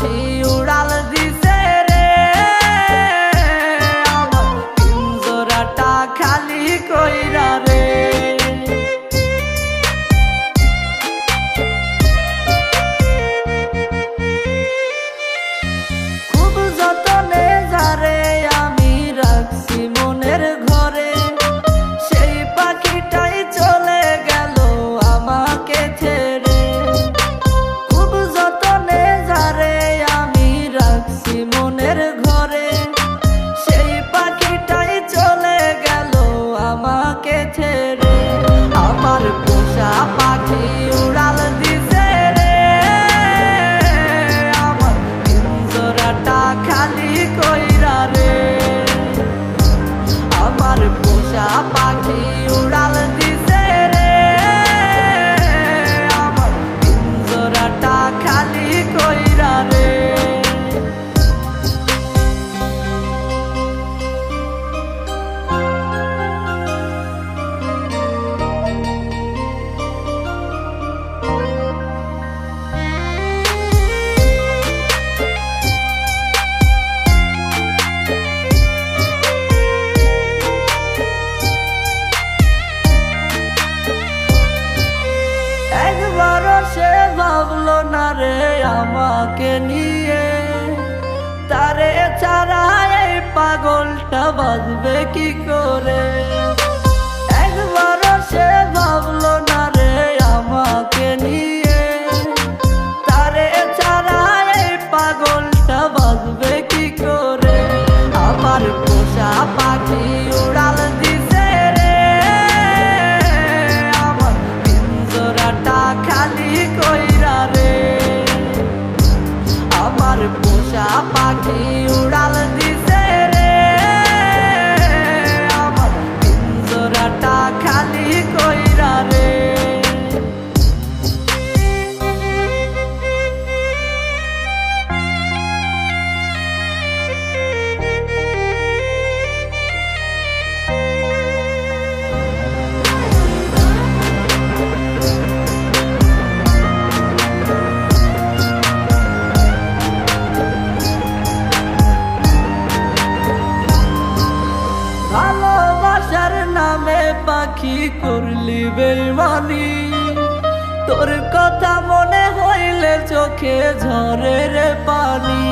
পাখি উড়াল দিছে রে, আমার পিঞ্জরাটা খালি কইরা রে। খুব যতনে যারে আমি রাখছি মনের ঘরে, সেই পাখিটাই চলে গেল আমাকে ছেড়ে। খুব যতনে যারে আমি রাখছি মনের ঘরে, সেই পাখিটাই চলে গেল আমাকে ছেড়ে। আমার পোষা পাখি উড়াল দিছে রে, আমার পিঞ্জরাটা খালি কইরা রে। আমার পোষা পাখি উড়াল দিছে রে, আমার পিঞ্জরাটা খালি কইরা রে। একবারও সে ভাবলো না রে আমাকে নিয়ে, তারে ছাড়া এই পাগলটা বাঁচবে কি করে। একবারও সে ভাবলো না রে আমাকে নিয়ে, তারে ছাড়া এই পাগলটা বাঁচবে কি করে। আমার পোষা পাখি উড়াল দিছে রে, আমার পিঞ্জরাটা খালি কইরা রে। আমার পোষা পাখি উড়াল দিছে রে, আমার পিঞ্জরাটা খালি কইরা রে। ভালোবাসার নামে পাখি করলি বেইমানি, তোর কথা মনে হইলে চোখে ঝরে রে পানি।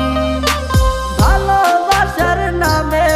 ভালোবাসার নামে